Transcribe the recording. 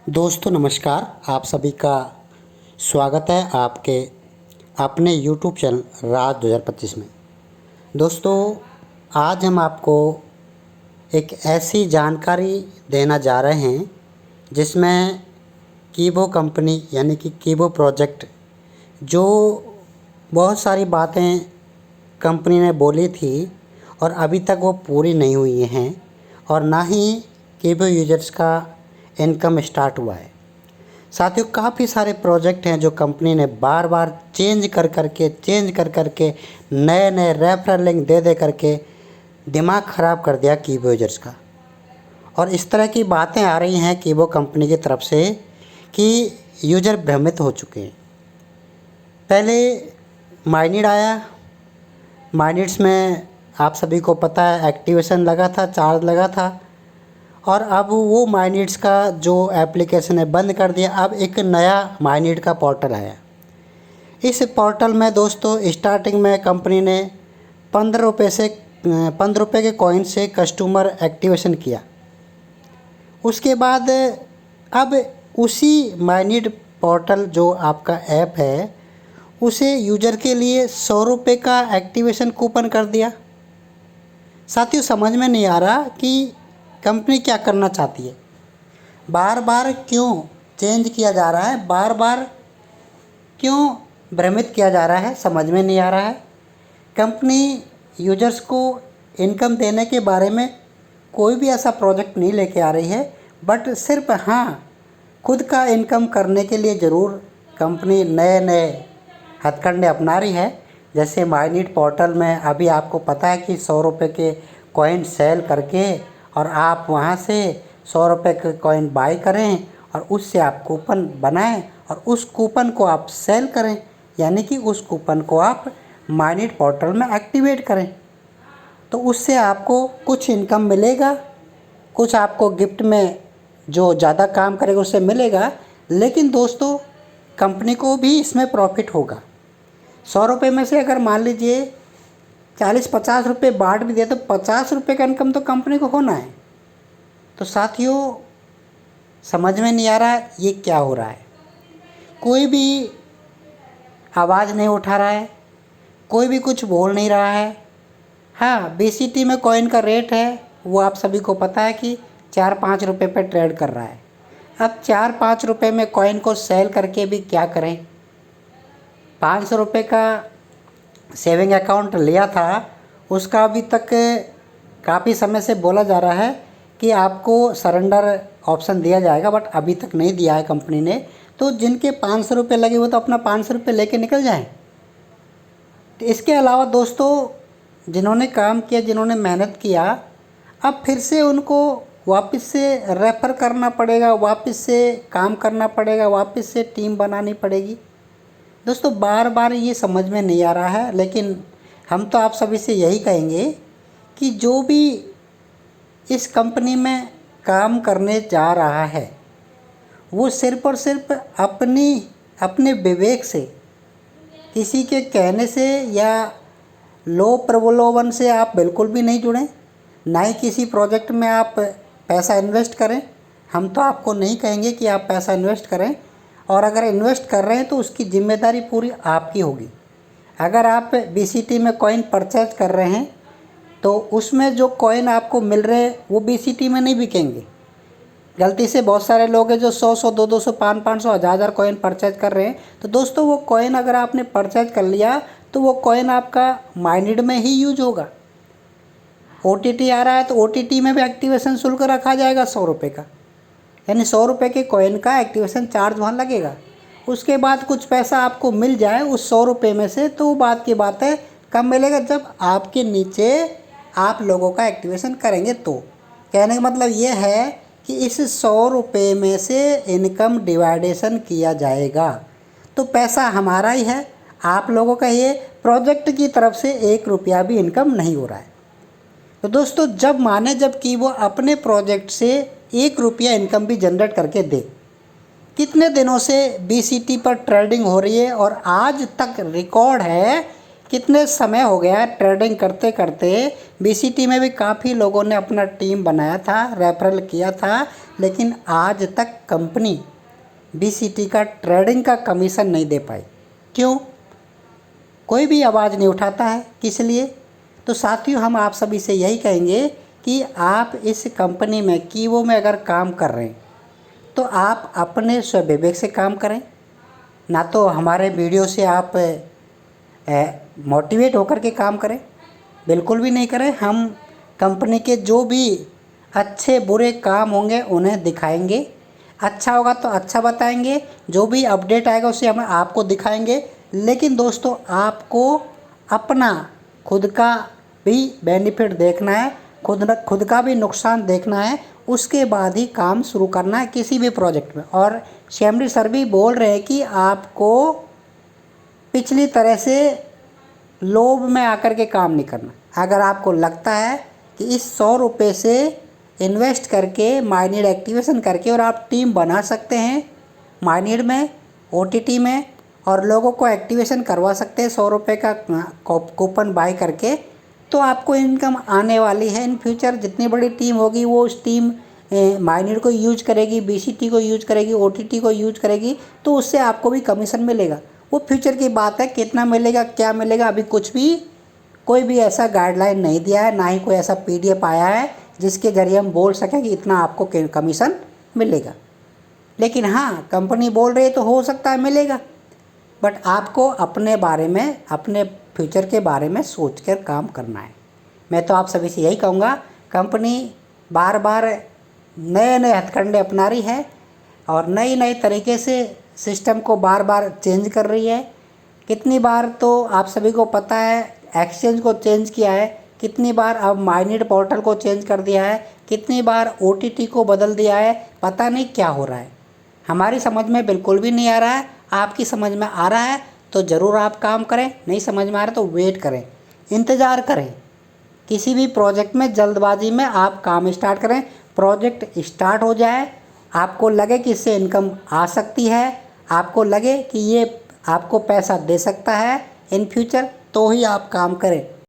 दोस्तों नमस्कार, आप सभी का स्वागत है आपके अपने YouTube चैनल राज 2025 में। दोस्तों आज हम आपको एक ऐसी जानकारी देना जा रहे हैं जिसमें कीबो कंपनी यानी कि कीबो प्रोजेक्ट जो बहुत सारी बातें कंपनी ने बोली थी और अभी तक वो पूरी नहीं हुई हैं और ना ही कीबो यूजर्स का इनकम स्टार्ट हुआ है। साथियों काफ़ी सारे प्रोजेक्ट हैं जो कंपनी ने बार बार चेंज कर करके नए नए रेफरल लिंक दे करके दिमाग ख़राब कर दिया कीबो यूजर्स का। और इस तरह की बातें आ रही हैं कीबो कंपनी की तरफ से कि यूजर भ्रमित हो चुके हैं। पहले माइनिड आया, माइनिड्स में आप सभी को पता है एक्टिवेशन लगा था, चार्ज लगा था और अब वो माइनिड्स का जो एप्लीकेशन है बंद कर दिया। अब एक नया माइनिड का पोर्टल आया। इस पोर्टल में दोस्तों स्टार्टिंग में कंपनी ने 15 रुपये के कॉइन से कस्टमर एक्टिवेशन किया। उसके बाद अब उसी माइनिड पोर्टल जो आपका ऐप है उसे यूजर के लिए 100 रुपये का एक्टिवेशन कूपन कर दिया। साथियों समझ में नहीं आ रहा कि कंपनी क्या करना चाहती है। बार बार क्यों चेंज किया जा रहा है, बार बार क्यों भ्रमित किया जा रहा है, समझ में नहीं आ रहा है। कंपनी यूजर्स को इनकम देने के बारे में कोई भी ऐसा प्रोजेक्ट नहीं लेके आ रही है, बट सिर्फ हाँ खुद का इनकम करने के लिए ज़रूर कंपनी नए नए हथकंडे अपना रही है। जैसे माइनिड पोर्टल में अभी आपको पता है कि 100 रुपये के कॉइन सेल करके और आप वहाँ से 100 रुपये के कॉइन बाई करें और उससे आप कूपन बनाएं और उस कूपन को आप सेल करें, यानी कि उस कूपन को आप माइनिड पोर्टल में एक्टिवेट करें। तो उससे आपको कुछ इनकम मिलेगा, कुछ आपको गिफ्ट में जो ज़्यादा काम करेगा उससे मिलेगा, लेकिन दोस्तों कंपनी को भी इसमें प्रॉफिट होगा। 100 रुपये में से अगर मान लीजिए 40-50 रुपये बांट भी दिया तो 50 रुपये का इनकम तो कंपनी को होना है। तो साथियों समझ में नहीं आ रहा है ये क्या हो रहा है। कोई भी आवाज़ नहीं उठा रहा है, कोई भी कुछ बोल नहीं रहा है। हाँ BCT में कॉइन का रेट है वो आप सभी को पता है कि 4-5 रुपये पे ट्रेड कर रहा है। अब 4-5 रुपये में कॉइन को सेल करके भी क्या करें। 500 रुपये का सेविंग अकाउंट लिया था उसका अभी तक काफ़ी समय से बोला जा रहा है कि आपको सरेंडर ऑप्शन दिया जाएगा, बट अभी तक नहीं दिया है कंपनी ने। तो जिनके 500 रुपये लगे वो तो अपना 500 रुपये लेके निकल जाएं। तो इसके अलावा दोस्तों जिन्होंने काम किया, जिन्होंने मेहनत किया, अब फिर से उनको वापस से रेफ़र करना पड़ेगा, वापस से काम करना पड़ेगा, वापस से टीम बनानी पड़ेगी। दोस्तों बार बार ये समझ में नहीं आ रहा है, लेकिन हम तो आप सभी से यही कहेंगे कि जो भी इस कंपनी में काम करने जा रहा है वो सिर्फ़ और सिर्फ अपने विवेक से, किसी के कहने से या लो प्रलोभन से आप बिल्कुल भी नहीं जुड़ें, ना ही किसी प्रोजेक्ट में आप पैसा इन्वेस्ट करें। हम तो आपको नहीं कहेंगे कि आप पैसा इन्वेस्ट करें, और अगर इन्वेस्ट कर रहे हैं तो उसकी जिम्मेदारी पूरी आपकी होगी। अगर आप BCT में कॉइन परचेज कर रहे हैं तो उसमें जो कॉइन आपको मिल रहे हैं वो BCT में नहीं बिकेंगे। गलती से बहुत सारे लोग हैं जो 100 200 500 1000 कॉइन परचेज कर रहे हैं। तो दोस्तों वो कॉइन अगर आपने परचेज कर लिया तो वो कॉइन आपका माइनिड में ही यूज होगा। OTT आ रहा है तो OTT में भी एक्टिवेशन शुल्क रखा जाएगा 100 रुपये का, यानी 100 रुपये के कॉइन का एक्टिवेशन चार्ज वहाँ लगेगा। उसके बाद कुछ पैसा आपको मिल जाए उस 100 रुपये में से, तो बात की बात है कब मिलेगा, जब आपके नीचे आप लोगों का एक्टिवेशन करेंगे। तो कहने का मतलब ये है कि इस 100 रुपये में से इनकम डिवाइडेशन किया जाएगा, तो पैसा हमारा ही है, आप लोगों का। ये प्रोजेक्ट की तरफ से 1 रुपया भी इनकम नहीं हो रहा है। तो दोस्तों जब कि वो अपने प्रोजेक्ट से 1 रुपया इनकम भी जनरेट करके दे। कितने दिनों से BCT पर ट्रेडिंग हो रही है और आज तक रिकॉर्ड है कितने समय हो गया ट्रेडिंग करते करते। बीसीटी में भी काफ़ी लोगों ने अपना टीम बनाया था, रेफरल किया था, लेकिन आज तक कंपनी बीसीटी का ट्रेडिंग का कमीशन नहीं दे पाई। क्यों? कोई भी आवाज़ नहीं उठाता है। किस लिए? तो साथियों, हम आप सभी से यही कहेंगे कि आप इस कंपनी में कीवो में अगर काम कर रहे हैं तो आप अपने स्वविवेक से काम करें, ना तो हमारे वीडियो से आप मोटिवेट होकर के काम करें। बिल्कुल भी नहीं करें। हम कंपनी के जो भी अच्छे बुरे काम होंगे उन्हें दिखाएंगे। अच्छा होगा तो अच्छा बताएंगे, जो भी अपडेट आएगा उसे हम आपको दिखाएंगे। लेकिन दोस्तों, आपको अपना खुद का भी बेनिफिट देखना है, खुद का भी नुकसान देखना है, उसके बाद ही काम शुरू करना है किसी भी प्रोजेक्ट में। और शेमरी सर भी बोल रहे हैं कि आपको पिछली तरह से लोभ में आकर के काम नहीं करना। अगर आपको लगता है कि इस 100 रुपये से इन्वेस्ट करके माइनीड एक्टिवेशन करके और आप टीम बना सकते हैं माइनीड में, ओटीटी में, और लोगों को एक्टिवेशन करवा सकते हैं 100 रुपये का कूपन बाय करके, तो आपको इनकम आने वाली है इन फ्यूचर। जितनी बड़ी टीम होगी वो उस टीम माइनीड को यूज करेगी, बीसीटी को यूज करेगी, ओटीटी को यूज करेगी, तो उससे आपको भी कमीशन मिलेगा। वो फ्यूचर की बात है, कितना मिलेगा क्या मिलेगा अभी कोई भी ऐसा गाइडलाइन नहीं दिया है, ना ही कोई ऐसा पीडीएफ आया है जिसके ज़रिए हम बोल सकें कि इतना आपको कमीशन मिलेगा। लेकिन हाँ, कंपनी बोल रही है तो हो सकता है मिलेगा, बट आपको अपने बारे में, अपने फ्यूचर के बारे में सोचकर काम करना है। मैं तो आप सभी से यही कहूँगा, कंपनी बार बार नए नए हथकंडे अपना रही है और नई नई तरीके से सिस्टम को बार बार चेंज कर रही है। कितनी बार तो आप सभी को पता है एक्सचेंज को चेंज किया है, कितनी बार अब माइनीड पोर्टल को चेंज कर दिया है, कितनी बार ओटीटी को बदल दिया है। पता नहीं क्या हो रहा है, हमारी समझ में बिल्कुल भी नहीं आ रहा है। आपकी समझ में आ रहा है तो ज़रूर आप काम करें, नहीं समझ में आ रहा तो वेट करें, इंतज़ार करें। किसी भी प्रोजेक्ट में जल्दबाजी में आप काम स्टार्ट करें। प्रोजेक्ट स्टार्ट हो जाए, आपको लगे कि इससे इनकम आ सकती है, आपको लगे कि ये आपको पैसा दे सकता है इन फ्यूचर, तो ही आप काम करें।